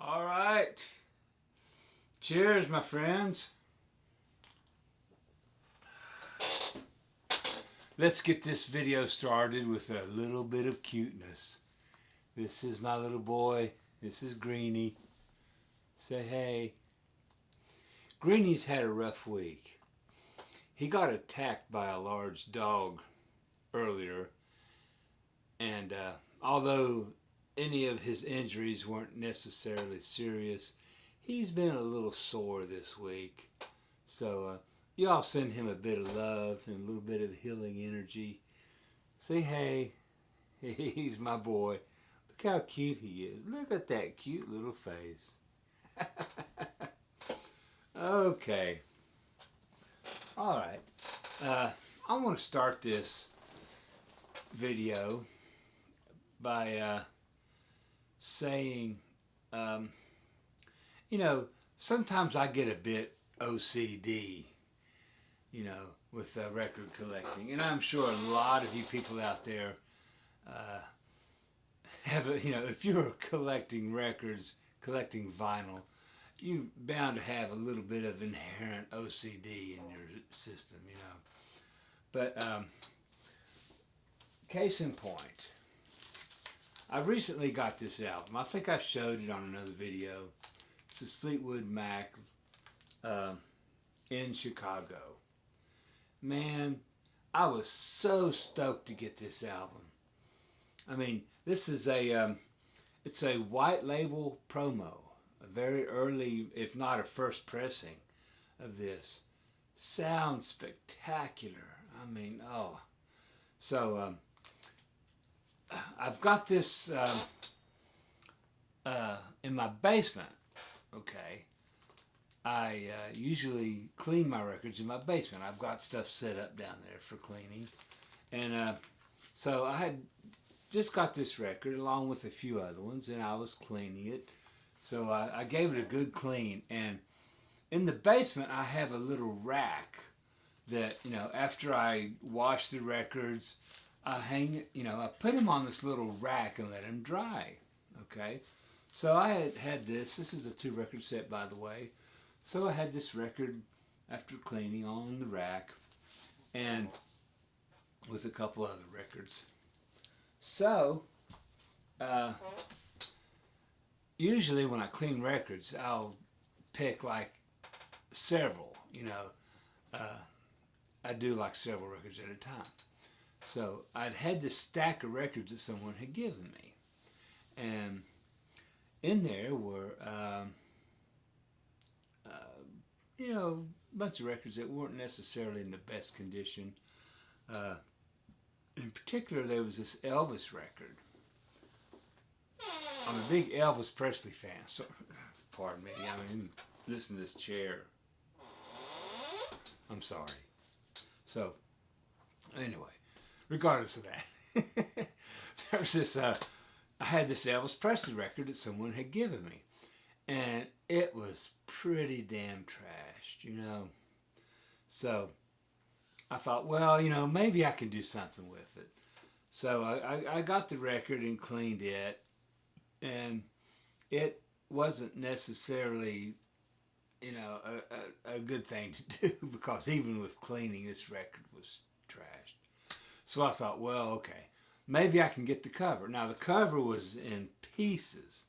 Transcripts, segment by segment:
All right. Cheers, my friends. Let's get this video started with a little bit of cuteness. This is my little boy. This is Greenie. Say hey. Greenie's had a rough week. He got attacked by a large dog earlier, and although any of his injuries weren't necessarily serious, he's been a little sore this week. So y'all send him a bit of love and a little bit of healing energy. Say hey. He's my boy. Look how cute he is. Look at that cute little face. Okay. All right. I want to start this video by saying, sometimes I get a bit OCD, with record collecting. And I'm sure a lot of you people out there if you're collecting records, collecting vinyl, you're bound to have a little bit of inherent OCD in your system, But case in point, I recently got this album. I think I showed it on another video. This is Fleetwood Mac in Chicago. Man, I was so stoked to get this album. I mean, this is it's a white label promo, a very early, if not a first pressing of this. Sounds spectacular. I mean, oh. So, I've got this in my basement, okay. I usually clean my records in my basement. I've got stuff set up down there for cleaning. And so I had just got this record along with a few other ones, and I was cleaning it. So I gave it a good clean. And in the basement, I have a little rack that, after I wash the records, I hang, I put them on this little rack and let them dry. Okay. So I had this. This is a 2-record set, by the way. So I had this record after cleaning on the rack, and with a couple other records. So, usually when I clean records, I'll pick like several, I do like several records at a time. So I'd had this stack of records that someone had given me. And in there were, a bunch of records that weren't necessarily in the best condition. In particular, there was this Elvis record. I'm a big Elvis Presley fan, so pardon me. I mean, listen to this chair. I'm sorry. So, anyway, regardless of that, there was this. I had this Elvis Presley record that someone had given me, and it was pretty damn trashed, So I thought, well, maybe I can do something with it. So I got the record and cleaned it, and it wasn't necessarily, a good thing to do, because even with cleaning, this record was trashed. So I thought, well, okay, maybe I can get the cover. Now, the cover was in pieces.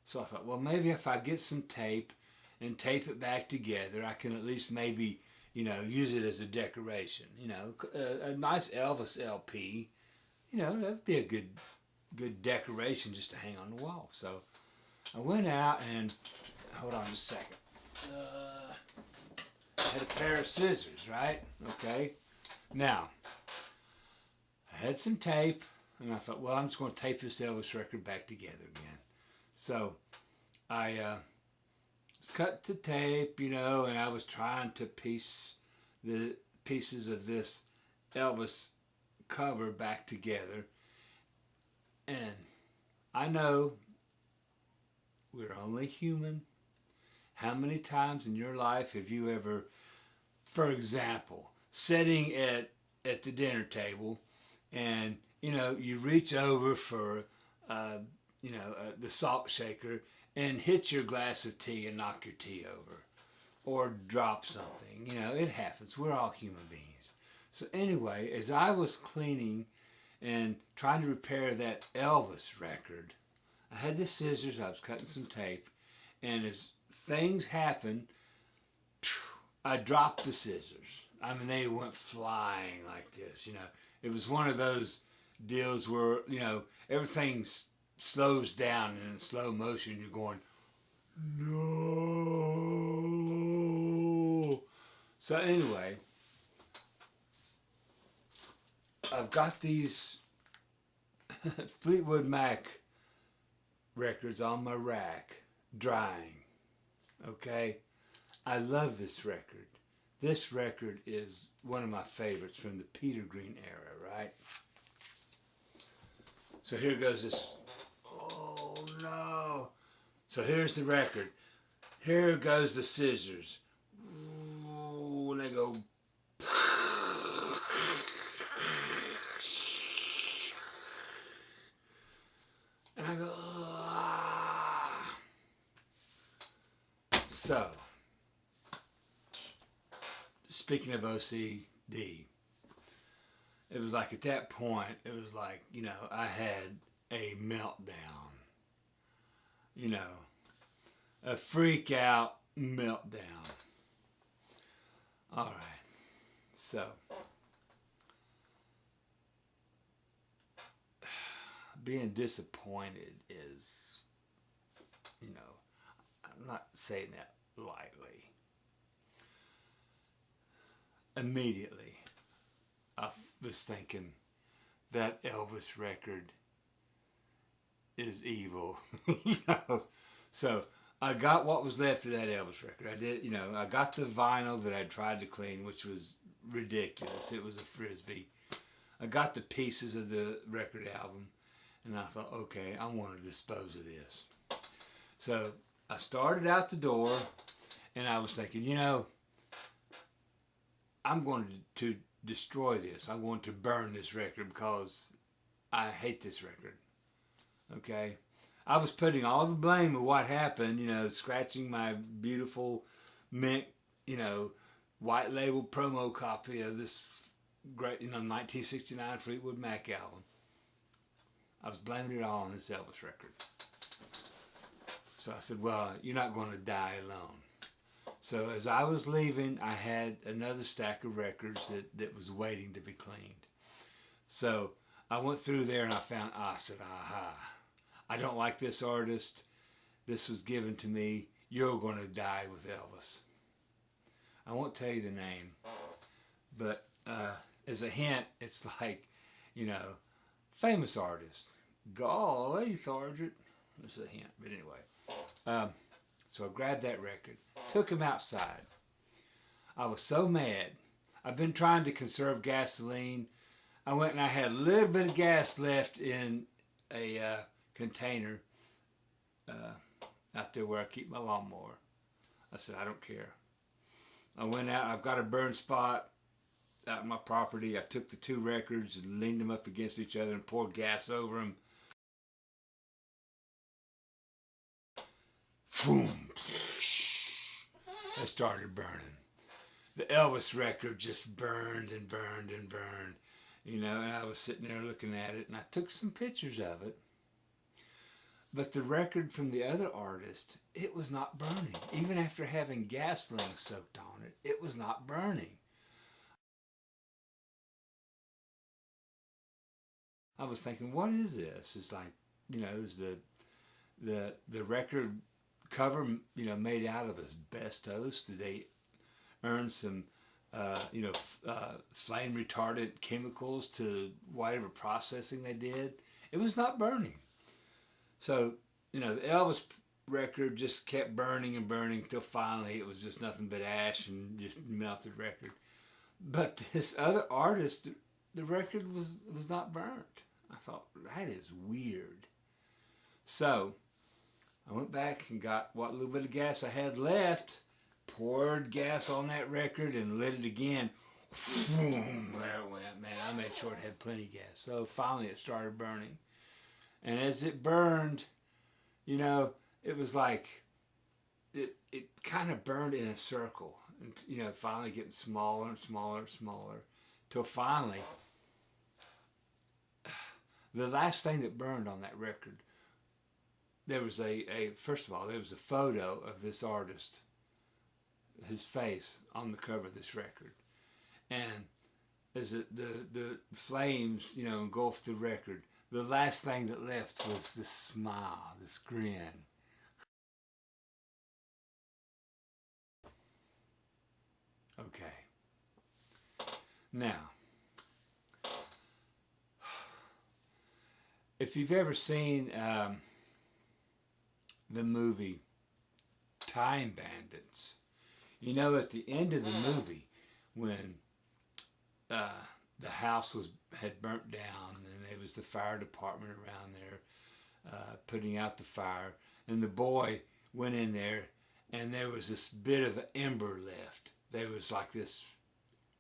So I thought, well, maybe if I get some tape and tape it back together, I can at least maybe, use it as a decoration. A nice Elvis LP, that'd be a good decoration just to hang on the wall. So I went out and, hold on just a second. I had a pair of scissors, right? Okay. Now, I had some tape, and I thought, well, I'm just going to tape this Elvis record back together again. So I cut the tape, and I was trying to piece the pieces of this Elvis cover back together. And I know we're only human. How many times in your life have you ever, for example, sitting at the dinner table, and you reach over for the salt shaker, and hit your glass of tea and knock your tea over or drop something. You know, it happens. We're all human beings. So anyway, as I was cleaning and trying to repair that Elvis record, I had the scissors, I was cutting some tape, and as things happened, I dropped the scissors. I mean, they went flying like this, you know. It was one of those deals where, you know, everything slows down and in slow motion you're going, no. So anyway, I've got these Fleetwood Mac records on my rack drying. Okay? I love this record. This record is one of my favorites from the Peter Green era, right? So here goes this. Oh no. So here's the record. Here goes the scissors. Ooh, and they go. And I go. Ah. So, speaking of OCD, it was like at that point, it was like, you know, I had a meltdown. You know, a freak out meltdown. All right. So, being disappointed is, you know, I'm not saying that lightly. Immediately, I was thinking that Elvis record is evil, you know. So I got what was left of that Elvis record. I did, you know, I got the vinyl that I tried to clean, which was ridiculous. It was a frisbee. I got the pieces of the record album, and I thought, okay, I want to dispose of this. So I started out the door, and I was thinking, you know, I'm going to destroy this. I'm going to burn this record because I hate this record. Okay? I was putting all the blame of what happened, you know, scratching my beautiful mint, you know, white label promo copy of this great, you know, 1969 Fleetwood Mac album. I was blaming it all on this Elvis record. So I said, well, you're not going to die alone. So as I was leaving, I had another stack of records that was waiting to be cleaned. So I went through there and I said, aha, I don't like this artist. This was given to me. You're going to die with Elvis. I won't tell you the name, but as a hint, it's like, you know, famous artist. Golly, Sergeant. That's a hint, but anyway. So I grabbed that record, took him outside. I was so mad. I've been trying to conserve gasoline. I went and I had a little bit of gas left in a container out there where I keep my lawnmower. I said, I don't care. I went out. I've got a burn spot out in my property. I took the two records and leaned them up against each other and poured gas over them. Boom. It started burning. The Elvis record just burned and burned and burned. You know, and I was sitting there looking at it, and I took some pictures of it. But the record from the other artist, it was not burning. Even after having gasoline soaked on it, it was not burning. I was thinking, what is this? It's like, you know, is the record cover, you know, made out of asbestos? Did they earn some, you know, flame retardant chemicals to whatever processing they did? It was not burning. So, you know, the Elvis record just kept burning and burning till finally it was just nothing but ash and just melted record. But this other artist, the record was not burnt. I thought, that is weird. So I went back and got what little bit of gas I had left, poured gas on that record and lit it again. Boom, there it went. Man, I made sure it had plenty of gas. So finally it started burning. And as it burned, you know, it was like it kind of burned in a circle, and finally getting smaller and smaller and smaller, till finally the last thing that burned on that record, there was first of all, there was a photo of this artist, his face on the cover of this record, and as the flames engulfed the record, the last thing that left was this smile, this grin. Okay. Now, if you've ever seen the movie Time Bandits, at the end of the movie, when the house had burnt down, and there was the fire department around there putting out the fire, and the boy went in there, and there was this bit of ember left. There was like this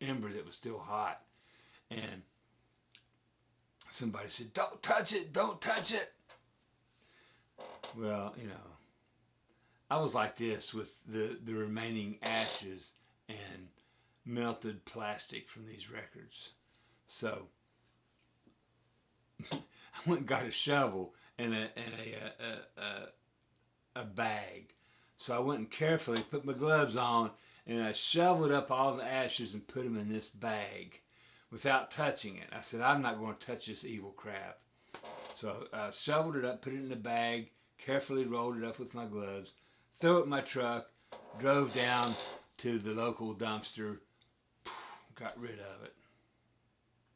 ember that was still hot, and somebody said, "Don't touch it, don't touch it." Well, I was like this with the remaining ashes and melted plastic from these records. So I went and got a shovel and a bag. So I went and carefully put my gloves on, and I shoveled up all the ashes and put them in this bag without touching it. I said, I'm not going to touch this evil crap. So I shoveled it up, put it in the bag, carefully rolled it up with my gloves, threw it in my truck, drove down to the local dumpster, got rid of it.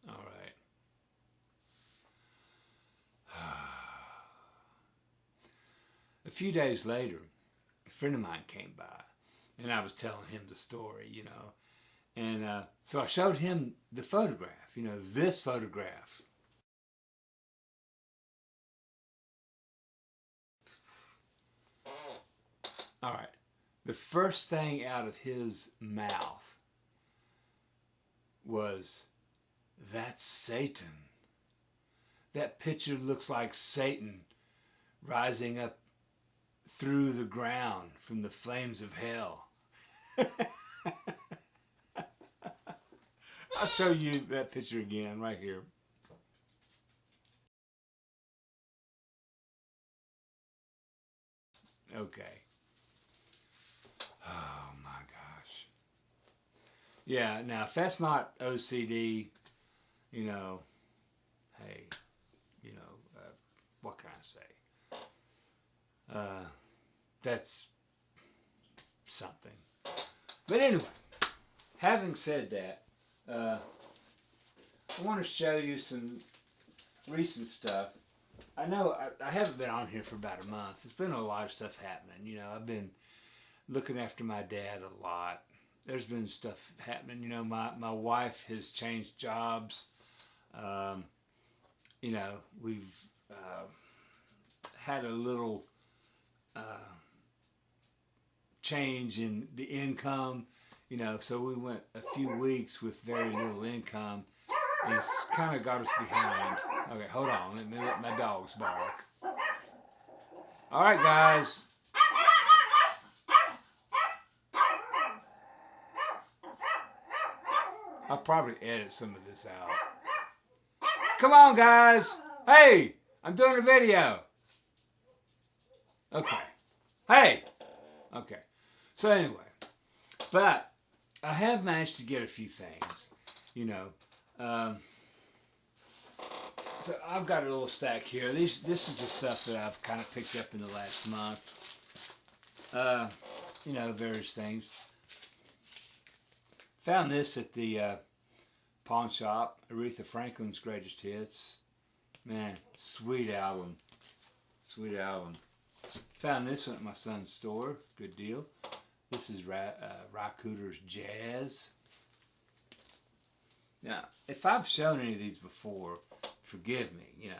All right. A few days later, a friend of mine came by, and I was telling him the story, and so I showed him the photograph, this photograph. All right. The first thing out of his mouth was, "That's Satan. That picture looks like Satan rising up through the ground from the flames of hell." I'll show you that picture again right here. Okay. Oh my gosh. Yeah, now if that's not OCD, hey, what can I say? That's something. But anyway, having said that, I want to show you some recent stuff. I know I haven't been on here for about a month. There's been a lot of stuff happening. I've been looking after my dad a lot. There's been stuff happening. My wife has changed jobs. We've had a little change in the income. So we went a few weeks with very little income, and it's kind of got us behind. Okay, hold on. Let me let my dogs bark. All right, guys. I'll probably edit some of this out. Come on, guys. Hey, I'm doing a video. Okay. Hey. Okay. So anyway, but I have managed to get a few things, so I've got a little stack here. This is the stuff that I've kind of picked up in the last month. Various things. Found this at the pawn shop, Aretha Franklin's Greatest Hits. Man, sweet album. Sweet album. Found this one at my son's store. Good deal. This is Rycooter's Jazz. Now, if I've shown any of these before, forgive me.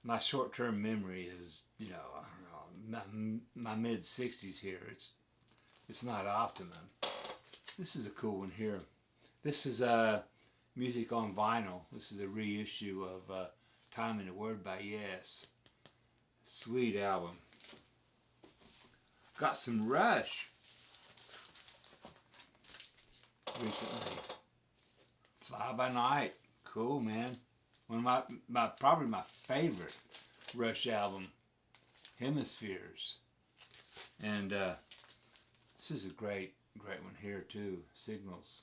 My short-term memory is, I don't know, my mid-60s here. It's not optimum. This is a cool one here. This is music on vinyl. This is a reissue of Time and a Word by Yes. Sweet album. got some Rush recently. Fly By Night. Cool, man. One of probably my favorite Rush album, Hemispheres. And this is a great one here too. Signals.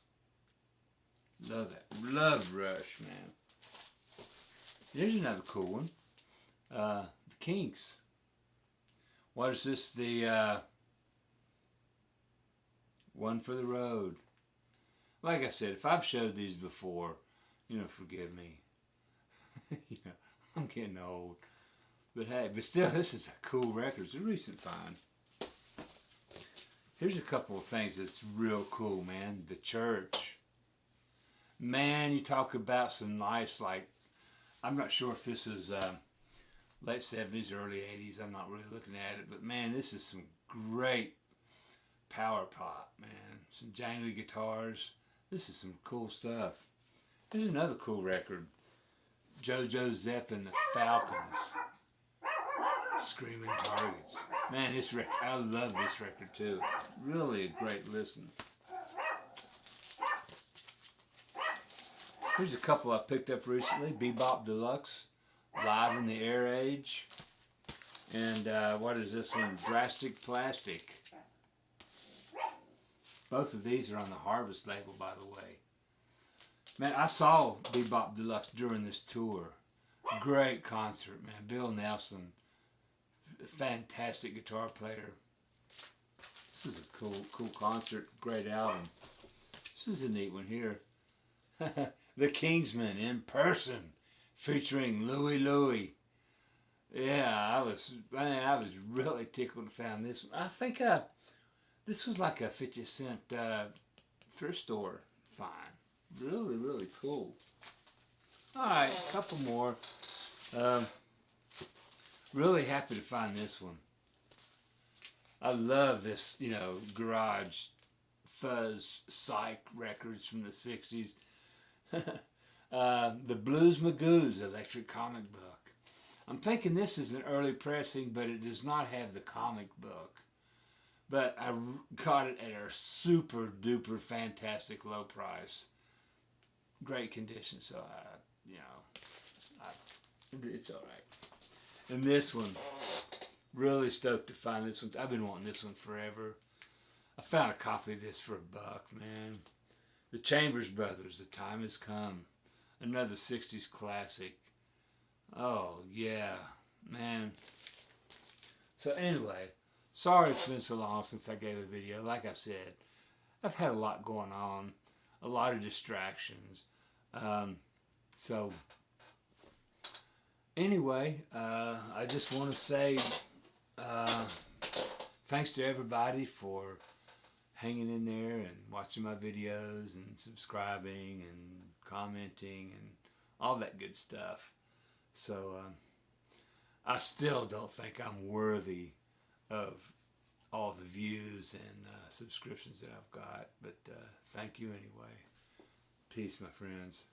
Love that. Love Rush, man. Here's another cool one. The Kinks. What is this? The One for the Road. Like I said, if I've showed these before, forgive me. I'm getting old. But hey, still, this is a cool record. It's a recent find. Here's a couple of things that's real cool, man. The Church. Man, you talk about some nice, I'm not sure if this is late 70s, early 80s. I'm not really looking at it. But man, this is some great power pop, man. Some jangly guitars. This is some cool stuff. Here's another cool record. JoJo Zepp and the Falcons. Screaming Targets. Man, this record, I love this record too. Really a great listen. Here's a couple I picked up recently. Bebop Deluxe, Live in the Air Age. And what is this one? Drastic Plastic. Both of these are on the Harvest label, by the way. Man, I saw Bebop Deluxe during this tour. Great concert, man. Bill Nelson, fantastic guitar player. This is a cool concert. Great album. This is a neat one here. The Kingsmen in person, featuring Louie Louie. Yeah, I was really tickled to find this one. I think this was like a 50 cent thrift store find. Really, really cool. Alright, a couple more. Really happy to find this one. I love this, garage fuzz psych records from the 60s. The Blues Magoos Electric Comic Book. I'm thinking this is an early pressing, but it does not have the comic book. But I got it at a super duper fantastic low price. Great condition, so it's all right. And this one, really stoked to find this one. I've been wanting this one forever. I found a copy of this for $1, man. The Chambers Brothers, The Time Has Come. Another 60s classic. Oh, yeah, man. So anyway, sorry it's been so long since I gave a video. Like I said, I've had a lot going on. A lot of distractions. So anyway, I just want to say thanks to everybody for hanging in there and watching my videos and subscribing and commenting and all that good stuff. So I still don't think I'm worthy of all the views and subscriptions that I've got, but thank you anyway. Peace, my friends.